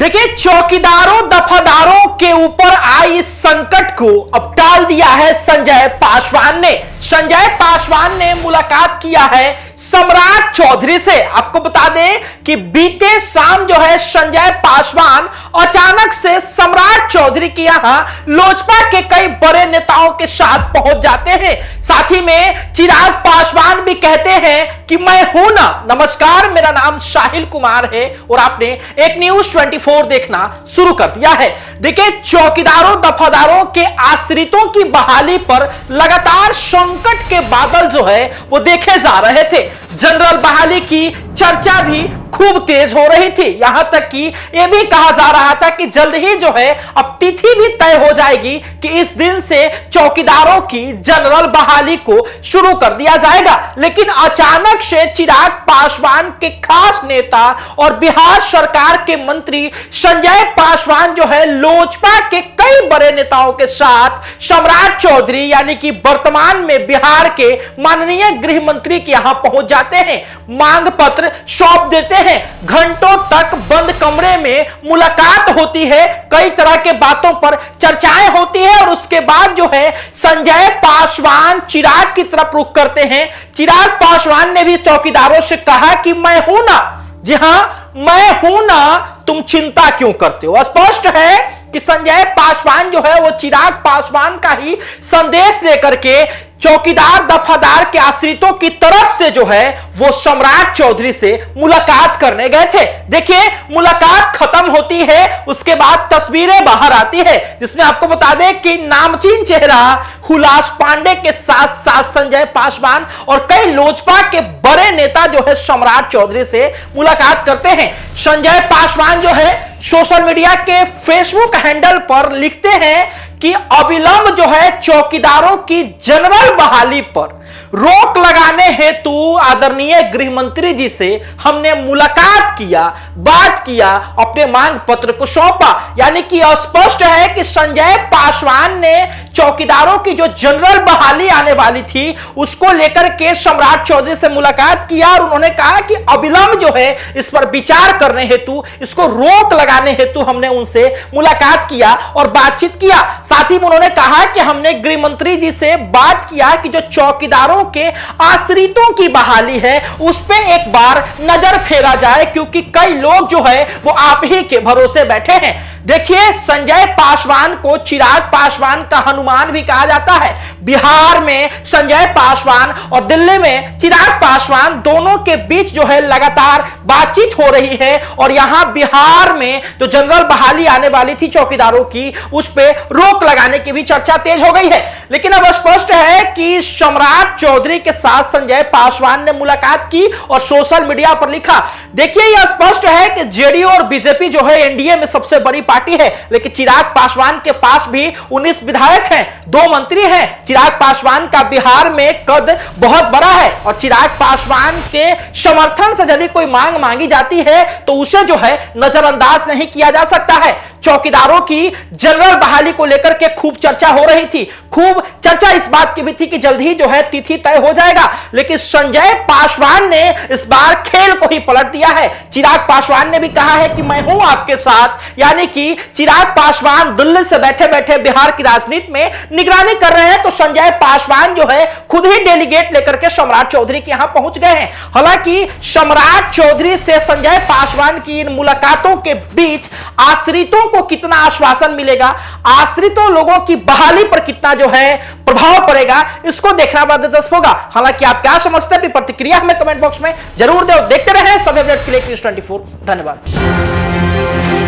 देखिए, चौकीदारों दफादारों के ऊपर आई इस संकट को अब टाल दिया है संजय पासवान ने। संजय पासवान ने मुलाकात किया है सम्राट चौधरी से। आपको बता दें कि बीते शाम जो है संजय पासवान अचानक से सम्राट चौधरी के यहां लोजपा के कई बड़े नेताओं के साथ पहुंच जाते हैं। साथ ही में चिराग पासवान भी कहते हैं कि मैं हूं ना, नमस्कार, मेरा नाम साहिल कुमार है और आपने एक न्यूज 24 देखना शुरू कर दिया है। देखिए, चौकीदारों दफादारों के आश्रितों की बहाली पर लगातार संकट के बादल जो है वो देखे जा रहे थे। जनरल बहाली की चर्चा भी खूब तेज हो रही थी। यहां तक कि यह भी कहा जा रहा था कि जल्द ही जो है अब तिथि भी तय हो जाएगी कि इस दिन से चौकीदारों की जनरल बहाली को शुरू कर दिया जाएगा। लेकिन अचानक से चिराग पासवान के खास नेता और बिहार सरकार के मंत्री संजय पासवान जो है लोजपा के कई बड़े नेताओं के साथ सम्राट चौधरी यानी कि वर्तमान में बिहार के माननीय गृह मंत्री के यहां पहुंच जाते हैं, मांग पत्र सौंप देते हैं। घंटों तक बंद कमरे में मुलाकात होती है, कई तरह के बातों पर चर्चाएं होती है और उसके बाद जो है संजय पासवान चिराग की तरफ रुख करते हैं। चिराग पासवान ने भी चौकीदारों से कहा कि मैं हूं ना, जी हां मैं हूं ना, तुम चिंता क्यों करते हो। स्पष्ट है कि संजय पासवान जो है वो चिराग पासवान का ही संदेश लेकर के चौकीदार दफादार के आश्रितों की तरफ से जो है वो सम्राट चौधरी से मुलाकात करने गए थे। देखिए, मुलाकात खत्म होती है, उसके बाद तस्वीरें बाहर आती है जिसमें आपको बता दें कि नामचीन चेहरा हुलास पांडे के साथ साथ संजय पासवान और कई लोजपा के बड़े नेता जो है सम्राट चौधरी से मुलाकात करते हैं। संजय पासवान जो है सोशल मीडिया के फेसबुक हैंडल पर लिखते हैं कि अविलंब जो है चौकीदारों की जनरल बहाली पर रोक लगाने हेतु आदरणीय गृह मंत्री जी से हमने मुलाकात किया, बात किया, अपने मांग पत्र को सौंपा। यानी कि स्पष्ट है कि संजय पासवान ने चौकीदारों की जो जनरल बहाली आने वाली थी उसको लेकर के सम्राट चौधरी से मुलाकात किया और उन्होंने कहा कि अविलंब जो है इस पर विचार करने हेतु, इसको रोक लगाने हेतु हमने उनसे मुलाकात किया और बातचीत किया। साथ ही उन्होंने कहा कि हमने गृह मंत्री जी से बात किया कि जो चौकीदारों के आश्रितों की बहाली है उस पे एक बार नजर फेरा जाए, क्योंकि कई लोग जो है वो आप ही के भरोसे बैठे हैं। देखिए, संजय पासवान को चिराग पासवान का हनुमान भी कहा जाता है। बिहार में संजय पासवान और दिल्ली में चिराग पासवान दोनों के बीच जो है लगातार बातचीत हो रही है और यहां बिहार में जो जनरल बहाली आने वाली थी चौकीदारों की उस पे रोक लगाने की भी चर्चा तेज हो गई है। लेकिन अब स्पष्ट है कि सम्राट चौधरी के साथ संजय पासवान ने मुलाकात की और सोशल मीडिया पर लिखा। देखिए, यह स्पष्ट है कि जेडीयू और बीजेपी जो है एनडीए में सबसे बड़ी पार्टी है, लेकिन चिराग पासवान के पास भी 19 विधायक हैं, 2 मंत्री हैं। चिराग पासवान का बिहार में कद बहुत बड़ा है और चिराग पासवान के समर्थन से यदि कोई मांग मांगी जाती है तो उसे जो है नजरअंदाज नहीं किया जा सकता है। चौकीदारों की जनरल बहाली को लेकर के खूब चर्चा हो रही थी, खूब चर्चा इस बात की भी थी कि जल्द ही जो है तिथि तय हो जाएगा। लेकिन संजय पासवान ने इस बार खेल को ही पलट दिया है। चिराग पासवान ने भी कहा है कि मैं हूं आपके साथ, यानी कि चिराग पासवान दिल्ली से बैठे बैठे बिहार की राजनीति में निगरानी कर रहे हैं, तो संजय पासवान जो है खुद ही डेलीगेट लेकर के सम्राट चौधरी के यहां पहुंच गए हैं। हालांकि सम्राट चौधरी से संजय पासवान की इन मुलाकातों के बीच आश्रितों को कितना आश्वासन मिलेगा, आश्रितों लोगों की बहाली पर कितना जो है प्रभाव पड़ेगा, इसको देखना बड़ा दिलचस्प होगा। हालांकि आप क्या समझते हैं, अपनी प्रतिक्रिया हमें कमेंट बॉक्स में जरूर दें। देखते रहें सभी अपडेट्स के लिए न्यूज़ 24। धन्यवाद।